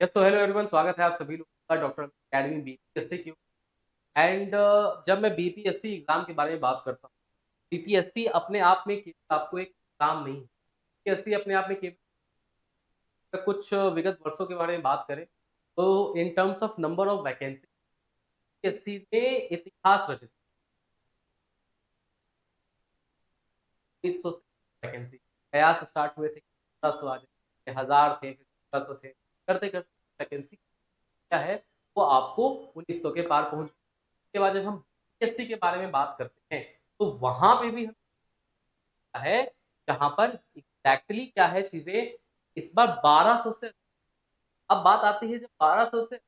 Yes, तो hello everyone, स्वागत है आप सभी लोगों का डॉक्टर अकेडमी बीपीएससी की। एंड जब मैं बीपीएससी एग्ज़ाम के बारे में बात करता हूँ, बीपीएससी अपने आप में केवल आपको एक एग्ज़ाम नहीं है। बीपीएससी अपने आप में केवल कुछ विगत वर्षों के बारे में बात करें, तो in terms of number of vacancy BPSC ने इतिहास रच दिया। 1900 से वैकेंसी प्रयास स्टार्ट हुए थे, 1500 आ जाए, 1000 थे, फिर 1500 थे, करते-करते वैकेंसी क्या है, वो आपको 1900 के पार पहुँच। उसके बाद जब हम बीपीएससी के बारे में बात करते हैं, तो वहाँ पे भी है, जहाँ पर एग्ज़ैक्टली क्या है चीज़ें, इस बार 1200 से अब बात आती है जब 1200 से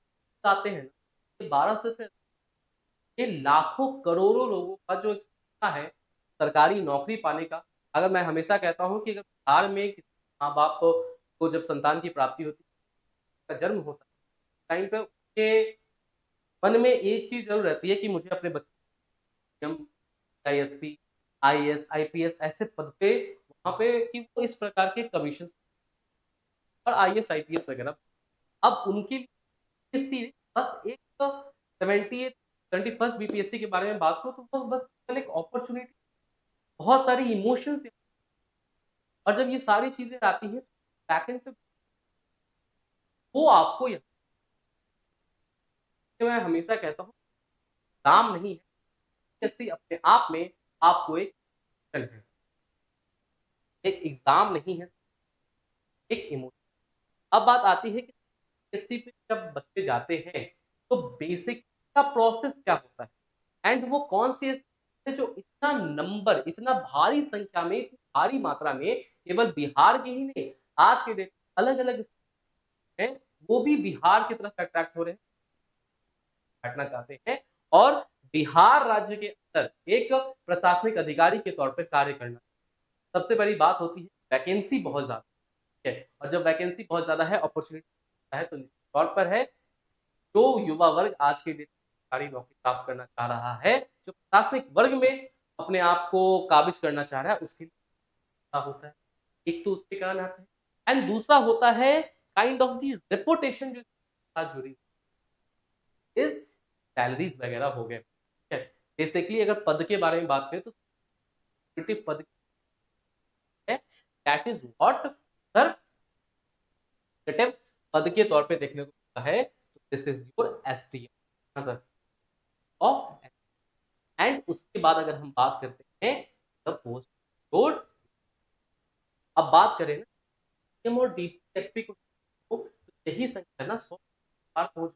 आते हैं ना, ये 1200 से ये लाखों करोड़ों लोगों का जो एक सपना है, सरकारी नौकरी पाने का। अगर मैं हमेशा कहता हूँ कि अगर बिहार में किसी माँ-बाप को जब संतान की प्राप्ति होती है, का जन्म होता है, टाइम पे उसके मन में एक चीज़ ज़रूर रहती है कि मुझे अपने बच्चे आईएसपी, आईएएस, आईपीएस ऐसे पद पे वहाँ पे कि वो इस प्रकार के कमीशन और आईएएस, आईपीएस वगैरह। अब उनके लिए बीपीएससी बस एक 70th 71st बीपीएससी के बारे में बात करूँ तो वो बस केवल एक अपॉर्च्युनिटी, बहुत सारी इमोशंस और जब ये सारी चीज़ें आती हैं, बैकएंड पे वो आपको यहाँ पे मैं हमेशा कहता हूँ, काम नहीं है, बीपीएससी अपने आप में आपको एक मिशन है, एक एग्ज़ाम नहीं है, एक इमोशन। अब बात आती है कि एसएससी पे जब बच्चे जाते हैं, तो बेसिक का प्रोसेस क्या होता है? एंड वो कौन-सी एसएससी है जो इतना नंबर, इतना भारी संख्या में, इतनी भारी मात्रा में केवल बिहार के ही नहीं, आज के डेट में अलग-अलग हैं, वो भी बिहार की तरफ अट्रैक्ट हो रहे हैं, बैठना चाहते हैं और बिहार राज्य के अंदर एक प्रशासनिक अधिकारी के तौर पे कार्य करना। सबसे बड़ी बात होती है वैकेंसी बहुत ज़्यादा है और जब वैकेंसी बहुत ज़्यादा है, अपॉर्च्युनिटी है तो निश्चित तौर पर है जो युवा वर्ग आज के डेट में सरकारी नौकरी प्राप्त करना चाह रहा है, जो प्रशासनिक वर्ग में अपने आप को काबिज करना चाह रहा है, उसके लिए क्या होता है। एक तो उसके कारण आता है एंड दूसरा होता है काइंड ऑफ द रेपुटेशन जो साथ जुड़ी इस सैलरीज़ वगैरह हो गए, ठीक है। बेसिकली अगर पद के बारे में बात करें तो सिक्योरिटी पद है, that is what sir relative पद के तौर पे देखने को मिलता है, दिस इज़ योर एसडीएम हाँ सर, ऑफ एंड उसके बाद अगर हम बात करते हैं द पोस्ट कोड। अब बात करें ना डीएम और डीपीएसपी को तो यही संख्या ना 100 पार पहुँच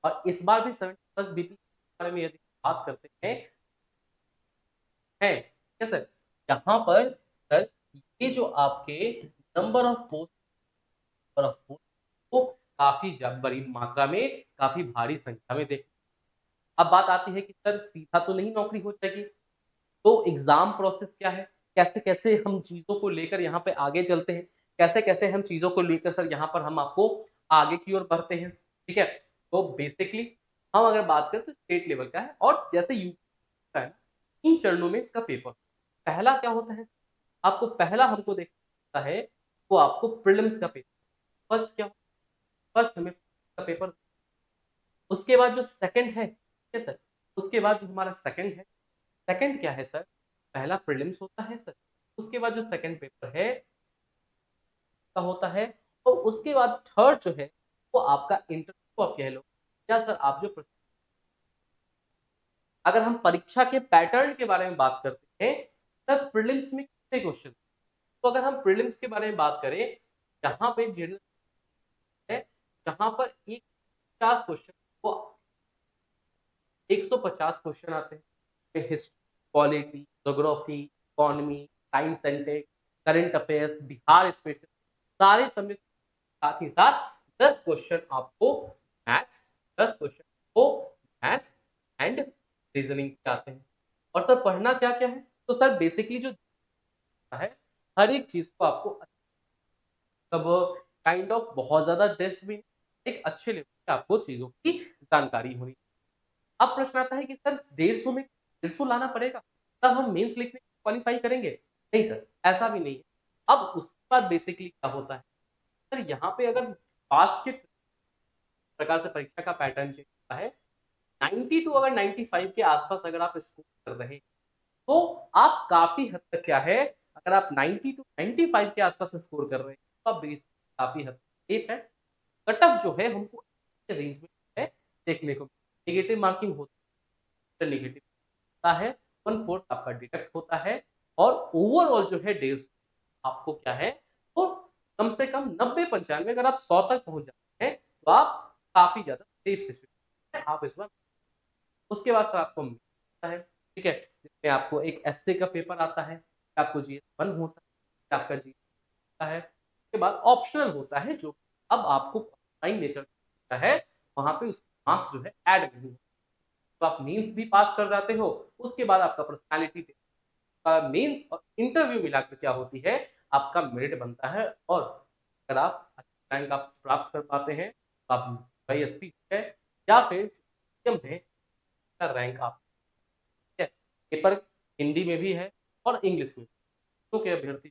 और इस बार भी 71st बीपी के बारे में यदि बात करते हैं, ठीक है सर? यहाँ पर सर ये जो आपके नंबर ऑफ पोस्ट को काफ़ी बड़ी मात्रा में, काफ़ी भारी संख्या में देख अब बात आती है कि सर सीधा तो नहीं नौकरी हो जाएगी, तो एग्ज़ाम प्रोसेस क्या है? कैसे-कैसे हम चीज़ों को लेकर यहाँ पे आगे चलते हैं? कैसे-कैसे हम चीज़ों को लेकर सर यहाँ पर हम आपको आगे की ओर बढ़ते हैं, ठीक है? तो बेसिकली हम अगर बात करें तो स्टेट लेवल का है और जैसे यूपी का है, 3 चरणों में इसका पेपर। पहला क्या होता है? आपको पहला हमको देखना है, वो आपको प्रीलिम्स का पेपर। फर्स्ट क्या फर्स्ट हमें का पेपर उसके बाद जो सेकंड है, ठीक है सर? उसके बाद जो हमारा सेकंड है, सेकंड क्या है सर? पहला प्रीलिम्स होता है सर, उसके बाद जो सेकंड पेपर है का होता है और उसके बाद थर्ड जो है, वो आपका इंटरव्यू आप कह लो या सर आप जो अगर हम परीक्षा के पैटर्न के बारे में बात करते हैं, सर प्रीलिम्स में कितने क्वेश्चन तो अगर हम प्रीलिम्स के बारे में बात करें, यहाँ पे जनरल है, जहाँ पर एक 50 क्वेश्चन वो 150 क्वेश्चन आते हैं। History, polity, geography, economy, science and tech, current affairs, Bihar special सारे सब्जेक्ट साथ ही साथ 10 क्वेश्चन आपको मैथ्स 10 क्वेश्चन को मैथ्स एंड रीजनिंग के आते हैं। और सर पढ़ना क्या-क्या है? तो सर बेसिकली जो है हर एक चीज़ को आपको तब काइंड ऑफ बहुत ज़्यादा डेप्थ में एक अच्छे लेवल पे आपको चीज़ों की जानकारी होनी अब प्रश्न आता है कि सर 150 में 150 लाना पड़ेगा, तब हम मेंस लिखने क्वालीफाई करेंगे? नहीं सर, ऐसा भी नहीं है। अब उसके बाद बेसिकली क्या होता है, सर यहाँ पे अगर पास्ट के प्रकार से परीक्षा का पैटर्न चेंज होता है। 92 अगर 95 के आस-पास अगर आप स्कोर कर रहे हैं, तो आप काफ़ी हद तक क्या है, अगर आप 90 टू 95 के आस-पास स्कोर कर रहे हैं, तो आप बेस काफ़ी हद तक सेफ है। कट ऑफ जो है हमको रेंज में है देखने को नेगेटिव मार्किंग होता है, नेगेटिव होता है, 1/4 आपका डिडक्ट होता है और ओवरऑल जो है 150 आपको क्या है, तो कम से कम 90-95 अगर आप 100 तक पहुँच जाते हैं, तो आप काफ़ी ज़्यादा सेफ सिचुएशन में आप इस बार उसके बाद सर आपको मिलता है, ठीक है? जिसमें आपको एक एस्से का पेपर आता है, आपको जीएस 1 होता है, आपका जीएस होता है, उसके बाद ऑप्शनल होता है जो अब आपको क्वालिफाइंग नेचर का है, वहाँ पे उसके मार्क्स जो है ऐड नहीं होते। तो आप मेंस भी पास कर जाते हो, उसके बाद आपका पर्सनैलिटी मेंस और इंटरव्यू मिलाकर क्या होती है, आपका मेरिट बनता है और अगर आप अच्छा रैंक आप प्राप्त कर पाते हैं, तो आप वाईएसपी है या फिर एम है का रैंक आप ठीक है? पेपर हिंदी में भी है और इंग्लिश में, तो के अभ्यर्थी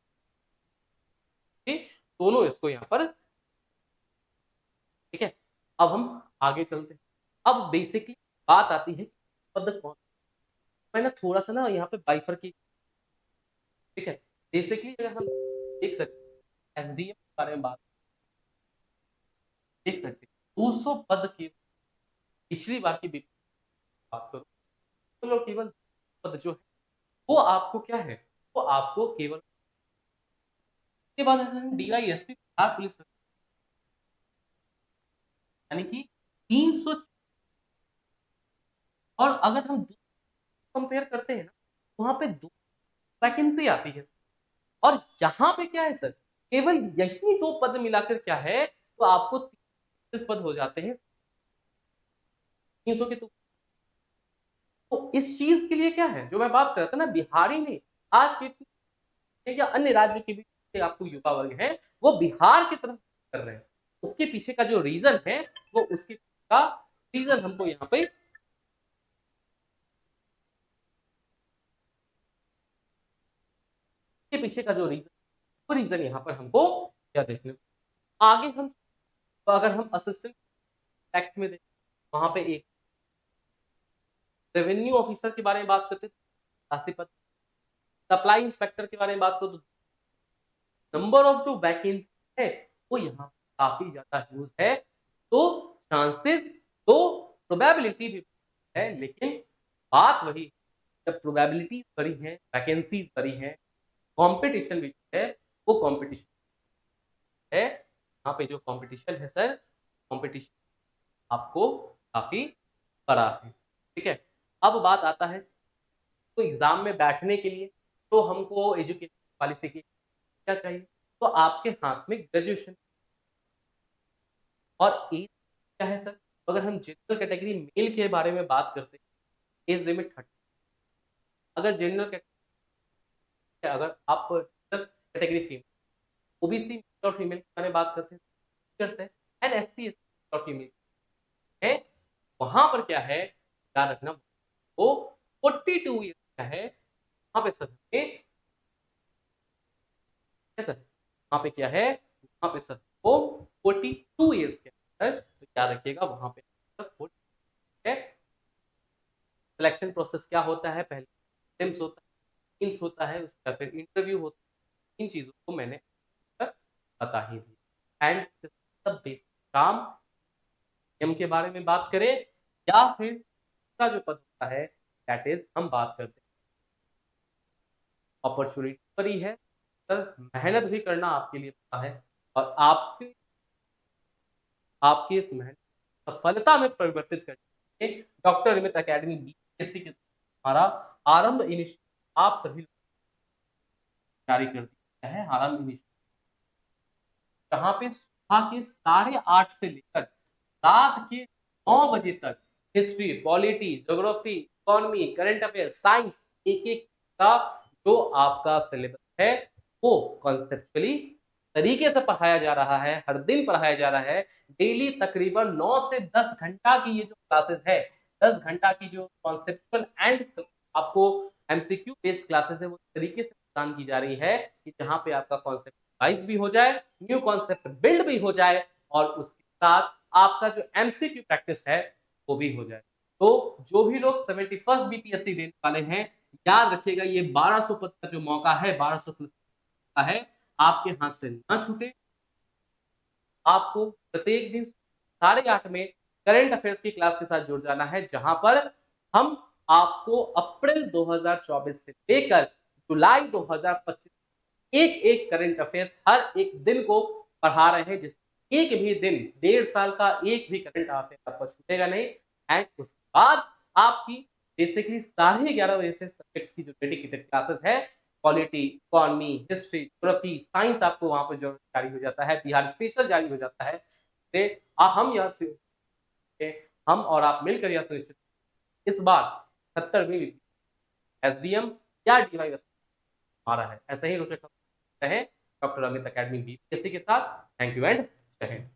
भी दोनों इसको यहाँ पर ठीक है? अब हम आगे चलते हैं। अब बेसिकली बात आती है पद कौन मैं ना थोड़ा-सा ना यहाँ पे बाइफरकेट ठीक है? बेसिकली अगर हम देख सकते हैं एसडीएम के बारे में बात देख सकते हैं, 200 पद के पिछली बार की बात करूँ तो केवल पद जो है, वो आपको क्या है, वो आपको केवल उसके बाद अगर हम डीआईएसपी बिहार पुलिस यानी कि 300 और अगर हम कंपेयर करते हैं ना, वहाँ पे 2 वैकेंसी आती है और यहाँ पे क्या है सर, केवल यही 2 पद मिलाकर क्या है, तो आपको 30 पद हो जाते हैं, 300 के तो इस चीज़ के लिए क्या है, जो मैं बात कर रहा था ना बिहारी नहीं, आज के या अन्य राज्य के भी जो आपको युवा वर्ग है, वो बिहार की तरफ कर रहे हैं। उसके पीछे का जो रीज़न है, वो उसके का रीज़न हमको यहाँ पे उसके पीछे का जो रीज़न वो रीज़न यहाँ पर हमको क्या देखने को आगे हम तो अगर हम असिस्टेंट टैक्स में देखें, वहाँ पे एक रेवेन्यू ऑफिसर के बारे में बात करते हैं, 80 पद, सप्लाई इंस्पेक्टर के बारे में बात करूँ तो नंबर ऑफ जो वैकेंसी है, वो यहाँ काफ़ी ज़्यादा ह्यूज है। तो चांसेस तो प्रोबेबिलिटी भी है, लेकिन बात वही जब प्रोबेबिलिटीज़ बढ़ी हैं, वैकेंसीज़ बढ़ी हैं, कॉम्पिटिशन भी है, वो कॉम्पिटिशन है। यहाँ पे जो कॉम्पिटिशन है सर, कॉम्पिटिशन आपको काफ़ी बड़ा है। ठीक है? अब बात आता है तो एग्ज़ाम में बैठने के लिए तो हमको एजुकेशन क्वालिफ़िकेशन क्या चाहिए? तो आपके हाथ में ग्रेजुएशन और एज क्या है सर? तो अगर हम जनरल कैटेगरी मेल के बारे में बात करते हैं, एज लिमिट 30 अगर जनरल अगर आप general category female, OBC male और फीमेल के बारे में बात करते हैं, टीचर्स है एंड एससी और फीमेल है, वहाँ पर क्या है, ध्यान रखना वो 42 ईयर्स का है, वहाँ पे सर हमें है सर, वहाँ पे क्या है, वहाँ पे सर वो 42 ईयर्स के अंदर तो क्या रखिएगा वहाँ पे सर 40 है। सिलेक्शन प्रोसेस क्या होता है, पहले प्रीलिम्स होता है, मेंस होता है, उसके बाद फिर इंटरव्यू होता है। इन चीज़ों को मैंने तक बता ही दिया एंड द बेसिक काम नियम के बारे में बात करें या फिर का जो पद होता है दैट इज़ हम बात करते हैं अपॉर्च्युनिटी पर ही है, सर मेहनत भी करना आपके लिए होता है और आपकी इस मेहनत सफलता में परिवर्तित करके डॉक्टर अमित अकेडमी बीपीएससी के हमारा आरंभ आप सभी जारी कर दिया है आरंभ जहाँ पे सुबह के 8:30 से लेकर रात के 9 बजे तक history, polity, geography, economy, current affair, science एक-एक का जो आपका सिलेबस है, वो कॉन्सेप्चुअली तरीके से पढ़ाया जा रहा है, हर दिन पढ़ाया जा रहा है। डेली तकरीबन 9 से 10 घंटा की ये जो क्लासेस है, 10 घंटा की जो कॉन्सेप्चुअल एंड आपको एमसीक्यू बेस्ड क्लासेस है, वो तरीके से प्रदान की जा रही है कि जहाँ पे आपका कॉन्सेप्ट रिवाइज भी हो जाए, न्यू कॉन्सेप्ट बिल्ड भी हो जाए और उसके साथ आपका जो एमसीक्यू प्रैक्टिस है वो भी हो जाए। तो जो भी लोग 71st बीपीएससी देने वाले हैं, याद रखिएगा ये 1200 पद का जो मौका है, 1200 प्लस का है, आपके हाथ से ना छूटे। आपको प्रत्येक दिन 8:30 में करंट अफेयर्स की क्लास के साथ जुड़ जाना है, जहां पर हम आपको अप्रैल 2024 से लेकर जुलाई 2025 एक-एक करंट अफेयर्स हर एक दिन को पढ़ा रहे हैं, जिस एक भी दिन 1.5 साल का एक भी करंट अफेयर आपका छूटेगा नहीं। एंड उसके बाद आपकी बेसिकली 11:30 बजे से सब्जेक्ट्स की जो डेडिकेटेड क्लासेस है, polity, economy, history, geography, science आपको वहां पर जो जारी हो जाता है, बिहार स्पेशल जारी हो जाता है। से हम यह हम और आप मिलकर यह सुनिश्चित इस बार 77वीं एसडीएम या डीवाई हमारा है। ऐसे ही रोचक रहे डॉक्टर अमित अकेडमी बीपीएससी के साथ। थैंक यू एंड जय हिंद।